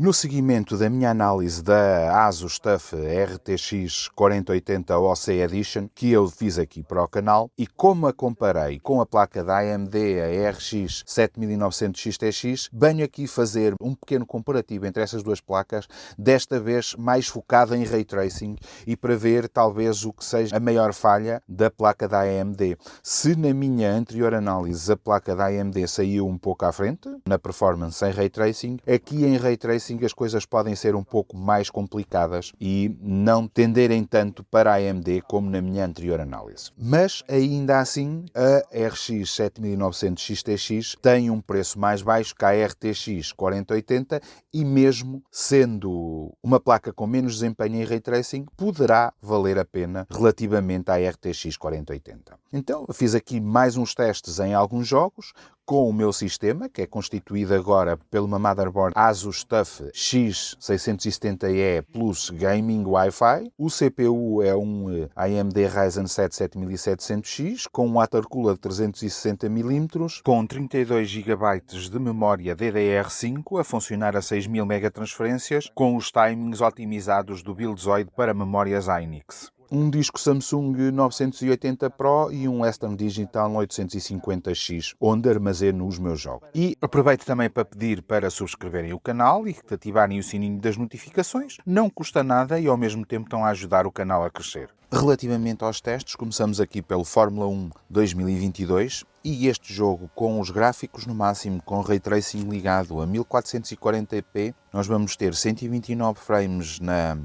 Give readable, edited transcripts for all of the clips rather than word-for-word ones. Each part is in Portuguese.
No seguimento da minha análise da ASUS TUF RTX 4080 OC Edition, que eu fiz aqui para o canal, e como a comparei com a placa da AMD, a RX 7900 XTX, venho aqui fazer um pequeno comparativo entre essas duas placas, desta vez mais focado em Ray Tracing e para ver talvez o que seja a maior falha da placa da AMD. Se na minha anterior análise a placa da AMD saiu um pouco à frente, na performance em Ray Tracing, aqui em Ray Tracing as coisas podem ser um pouco mais complicadas e não tenderem tanto para a AMD como na minha anterior análise. Mas, ainda assim, a RX 7900 XTX tem um preço mais baixo que a RTX 4080 e mesmo sendo uma placa com menos desempenho em Ray Tracing, poderá valer a pena relativamente à RTX 4080. Então, eu fiz aqui mais uns testes em alguns jogos, com o meu sistema, que é constituído agora por uma motherboard ASUS TUF X670E Plus Gaming Wi-Fi. O CPU é um AMD Ryzen 7 7700X, com um watercooler de 360mm, com 32 GB de memória DDR5, a funcionar a 6000 megatransferências, com os timings otimizados do Buildzoid para memórias Hynix. Um disco Samsung 980 Pro e um Western Digital 850X, onde armazeno os meus jogos. E aproveito também para pedir para subscreverem o canal e ativarem o sininho das notificações. Não custa nada e ao mesmo tempo estão a ajudar o canal a crescer. Relativamente aos testes, começamos aqui pelo Fórmula 1 2022 e este jogo com os gráficos no máximo, com Ray Tracing ligado a 1440p, nós vamos ter 129 frames na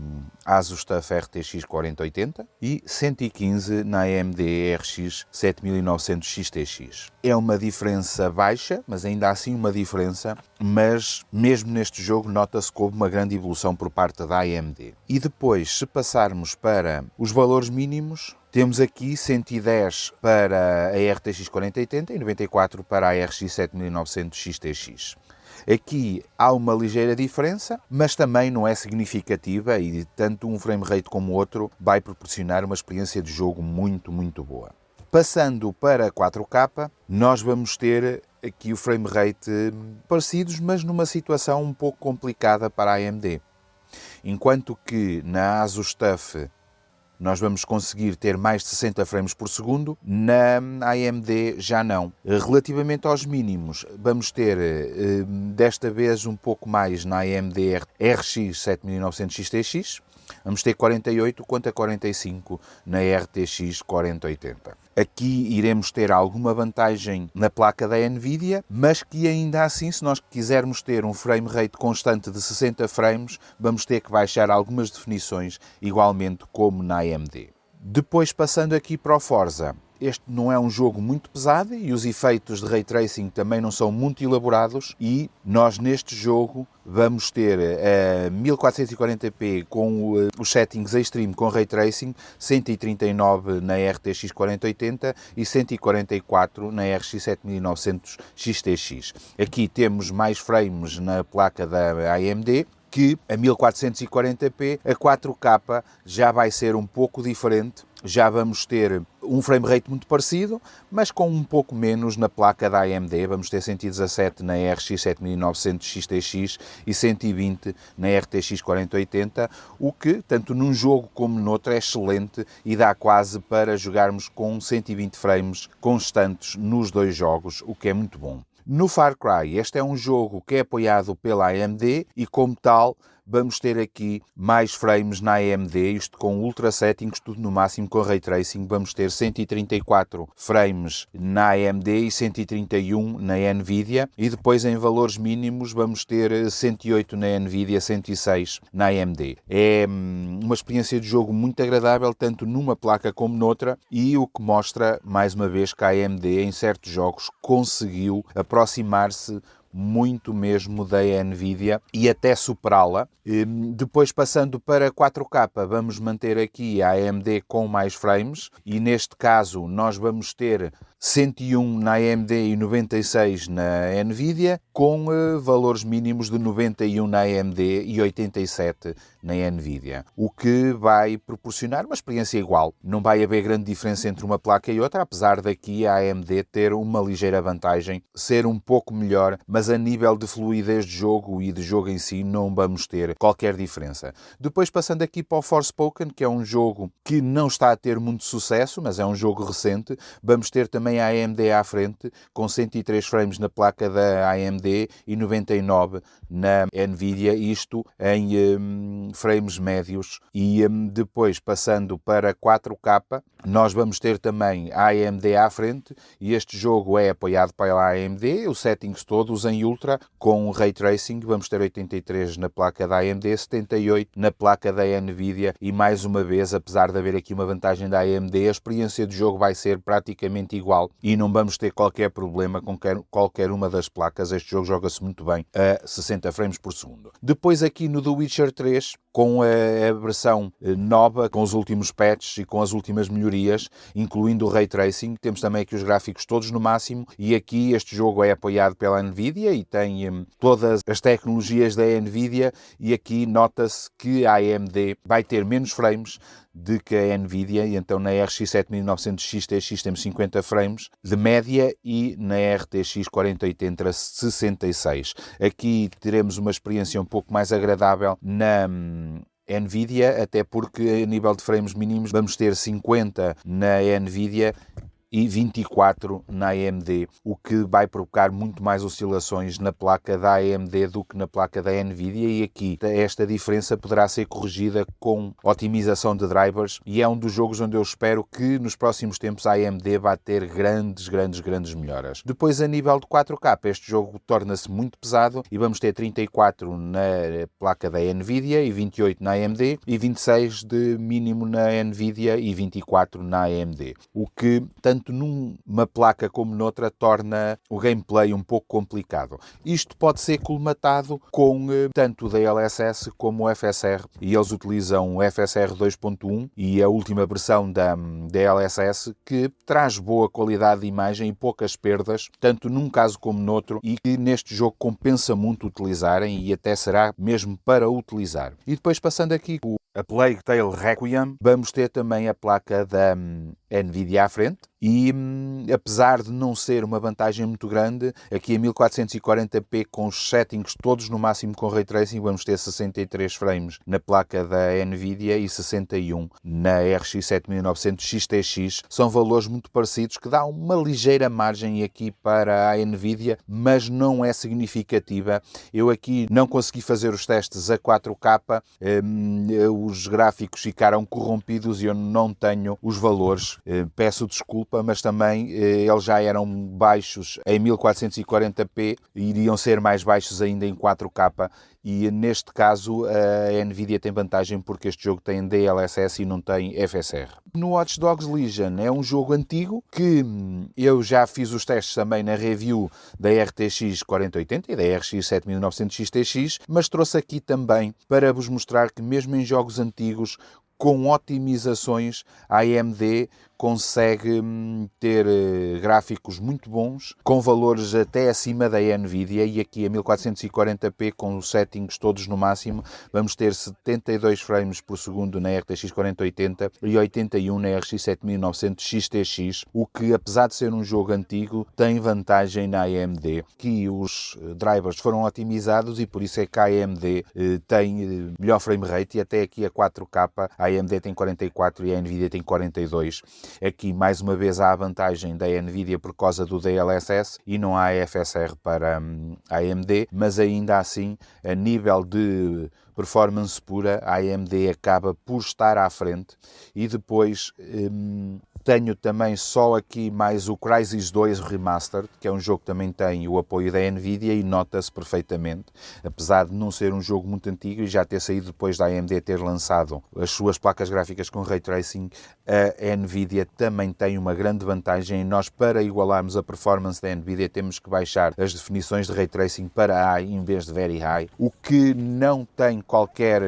ASUS TUF RTX 4080 e 115 na AMD RX 7900 XTX. É uma diferença baixa, mas ainda assim uma diferença, mas mesmo neste jogo nota-se que houve uma grande evolução por parte da AMD. E depois, se passarmos para os valores mínimos, temos aqui 110 para a RTX 4080 e 94 para a RX 7900 XTX. Aqui há uma ligeira diferença, mas também não é significativa e tanto um frame rate como o outro vai proporcionar uma experiência de jogo muito boa. Passando para 4K, nós vamos ter aqui o frame rate parecidos, mas numa situação um pouco complicada para a AMD. Enquanto que na ASUS TUF nós vamos conseguir ter mais de 60 frames por segundo, na AMD já não. Relativamente aos mínimos, vamos ter desta vez um pouco mais na AMD RX 7900 XTX, vamos ter 48 quanto a 45 na RTX 4080. Aqui iremos ter alguma vantagem na placa da NVIDIA, mas que ainda assim, se nós quisermos ter um frame rate constante de 60 frames, vamos ter que baixar algumas definições, igualmente como na AMD. Depois, passando aqui para o Forza. Este não é um jogo muito pesado e os efeitos de Ray Tracing também não são muito elaborados e nós neste jogo vamos ter 1440p com os settings Extreme com Ray Tracing, 139 na RTX 4080 e 144 na RX 7900 XTX. Aqui temos mais frames na placa da AMD, que a 1440p, a 4K já vai ser um pouco diferente, já vamos ter um frame rate muito parecido, mas com um pouco menos na placa da AMD, vamos ter 117 na RX 7900 XTX e 120 na RTX 4080, o que, tanto num jogo como noutro, é excelente e dá quase para jogarmos com 120 frames constantes nos dois jogos, o que é muito bom. No Far Cry, este é um jogo que é apoiado pela AMD e, como tal, vamos ter aqui mais frames na AMD, isto com Ultra Settings, tudo no máximo com Ray Tracing. Vamos ter 134 frames na AMD e 131 na NVIDIA. E depois, em valores mínimos, vamos ter 108 na NVIDIA, 106 na AMD. É uma experiência de jogo muito agradável, tanto numa placa como noutra, e o que mostra, mais uma vez, que a AMD, em certos jogos, conseguiu aproximar-se muito mesmo da NVIDIA e até superá-la. Depois, passando para 4K, vamos manter aqui a AMD com mais frames e neste caso nós vamos ter 101 na AMD e 96 na Nvidia, com valores mínimos de 91 na AMD e 87 na Nvidia, o que vai proporcionar uma experiência igual. Não vai haver grande diferença entre uma placa e outra, apesar daqui a AMD ter uma ligeira vantagem, ser um pouco melhor, mas a nível de fluidez de jogo e de jogo em si não vamos ter qualquer diferença. Depois passando aqui para o Forspoken, que é um jogo que não está a ter muito sucesso, mas é um jogo recente, vamos ter também a AMD à frente, com 103 frames na placa da AMD e 99 na Nvidia, isto em frames médios. E depois, passando para 4K, nós vamos ter também a AMD à frente, e este jogo é apoiado pela AMD, os settings todos em Ultra, com Ray Tracing. Vamos ter 83 na placa da AMD, 78 na placa da Nvidia, e mais uma vez, apesar de haver aqui uma vantagem da AMD, a experiência de jogo vai ser praticamente igual e não vamos ter qualquer problema com qualquer uma das placas. Este jogo joga-se muito bem a 60 frames por segundo. Depois aqui no The Witcher 3, com a versão nova, com os últimos patches e com as últimas melhorias, incluindo o Ray Tracing, temos também aqui os gráficos todos no máximo, e aqui este jogo é apoiado pela Nvidia e tem todas as tecnologias da Nvidia, e aqui nota-se que a AMD vai ter menos frames de que a Nvidia, e então na RX 7900 XTX temos 50 frames de média e na RTX 4080 66. Aqui teremos uma experiência um pouco mais agradável na Nvidia, até porque a nível de frames mínimos vamos ter 50 na Nvidia e 24 na AMD, o que vai provocar muito mais oscilações na placa da AMD do que na placa da Nvidia, e aqui esta diferença poderá ser corrigida com otimização de drivers, e é um dos jogos onde eu espero que nos próximos tempos a AMD vá ter grandes melhoras. Depois, a nível de 4K, este jogo torna-se muito pesado e vamos ter 34 na placa da Nvidia e 28 na AMD, e 26 de mínimo na Nvidia e 24 na AMD, o que tanto numa placa como noutra torna o gameplay um pouco complicado. Isto pode ser colmatado com tanto o DLSS como o FSR, e eles utilizam o FSR 2.1 e a última versão da DLSS, que traz boa qualidade de imagem e poucas perdas, tanto num caso como noutro, e que neste jogo compensa muito utilizarem, e até será mesmo para utilizar. E depois, passando aqui a Plague Tale Requiem, vamos ter também a placa da Nvidia à frente, e apesar de não ser uma vantagem muito grande, aqui em 1440p com os settings todos no máximo com Ray Tracing, vamos ter 63 frames na placa da Nvidia e 61 na RX 7900 XTX. São valores muito parecidos, que dá uma ligeira margem aqui para a Nvidia, mas não é significativa. Eu aqui não consegui fazer os testes a 4K, os gráficos ficaram corrompidos e eu não tenho os valores. Peço desculpa, mas também eles já eram baixos em 1440p e iriam ser mais baixos ainda em 4K, e neste caso a Nvidia tem vantagem porque este jogo tem DLSS e não tem FSR. No Watch Dogs Legion é um jogo antigo que eu já fiz os testes também na review da RTX 4080 e da RX 7900 XTX, mas trouxe aqui também para vos mostrar que mesmo em jogos antigos, com otimizações, a AMD consegue ter gráficos muito bons, com valores até acima da Nvidia, e aqui a 1440p com os settings todos no máximo, vamos ter 72 frames por segundo na RTX 4080 e 81 na RX 7900 XTX, o que, apesar de ser um jogo antigo, tem vantagem na AMD, que os drivers foram otimizados, e por isso é que a AMD tem melhor frame rate, e até aqui a 4K a AMD tem 44 e a Nvidia tem 42. Aqui, mais uma vez, há a vantagem da Nvidia por causa do DLSS e não há FSR para a AMD, mas ainda assim, a nível de performance pura, a AMD acaba por estar à frente. E depois tenho também só aqui mais o Crysis 2 Remastered, que é um jogo que também tem o apoio da Nvidia e nota-se perfeitamente, apesar de não ser um jogo muito antigo e já ter saído depois da AMD ter lançado as suas placas gráficas com Ray Tracing, a Nvidia também tem uma grande vantagem. Nós, para igualarmos a performance da Nvidia, temos que baixar as definições de Ray Tracing para High em vez de Very High, o que não tem qualquer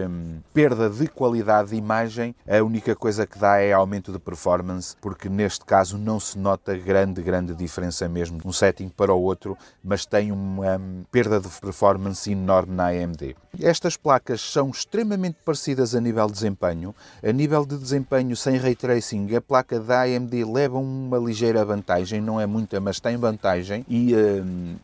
perda de qualidade de imagem. A única coisa que dá é aumento de performance, porque neste caso não se nota grande diferença mesmo de um setting para o outro, mas tem uma perda de performance enorme na AMD. Estas placas são extremamente parecidas a nível de desempenho. A nível de desempenho sem Ray Tracing, a placa da AMD leva uma ligeira vantagem, não é muita, mas tem vantagem, e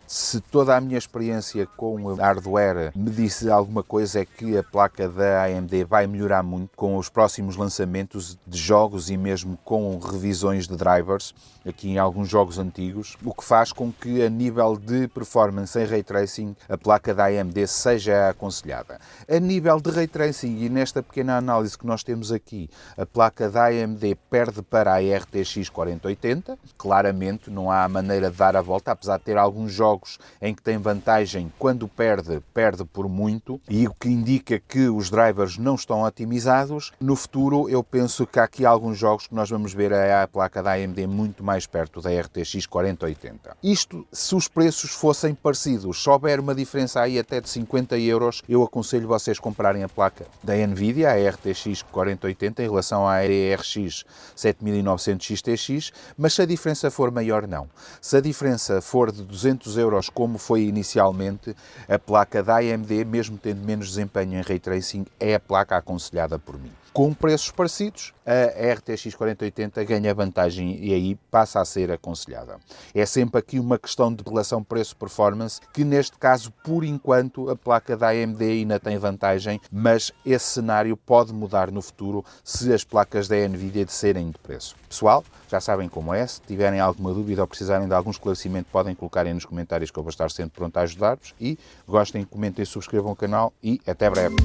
se toda a minha experiência com o hardware me disse alguma coisa, é que a placa da AMD vai melhorar muito com os próximos lançamentos de jogos e mesmo com revisões de drivers aqui em alguns jogos antigos, o que faz com que a nível de performance em Ray Tracing a placa da AMD seja aconselhada. A nível de Ray Tracing, e nesta pequena análise que nós temos aqui, a placa da AMD perde para a RTX 4080, claramente não há maneira de dar a volta, apesar de ter alguns jogos em que tem vantagem, quando perde por muito, e o que indica que os drivers não estão otimizados. No futuro eu penso que há aqui alguns jogos que nós vamos ver a placa da AMD muito mais perto da RTX 4080. Isto se os preços fossem parecidos. Se houver uma diferença aí até de 50 euros, eu aconselho vocês comprarem a placa da Nvidia, a RTX 4080, em relação à RX 7900 XTX, mas se a diferença for maior, não. Se a diferença for de 200 euros, como foi inicialmente, a placa da AMD, mesmo tendo menos desempenho em Ray Tracing, é a placa aconselhada por mim. Com preços parecidos, a RTX 4080 ganha vantagem e aí passa a ser aconselhada. É sempre aqui uma questão de relação preço-performance, que neste caso, por enquanto, a placa da AMD ainda tem vantagem, mas esse cenário pode mudar no futuro se as placas da Nvidia descerem de preço. Pessoal, já sabem como é. Se tiverem alguma dúvida ou precisarem de algum esclarecimento, podem colocar aí nos comentários, que eu vou estar sempre pronto a ajudar-vos. E gostem, comentem, subscrevam o canal e até breve.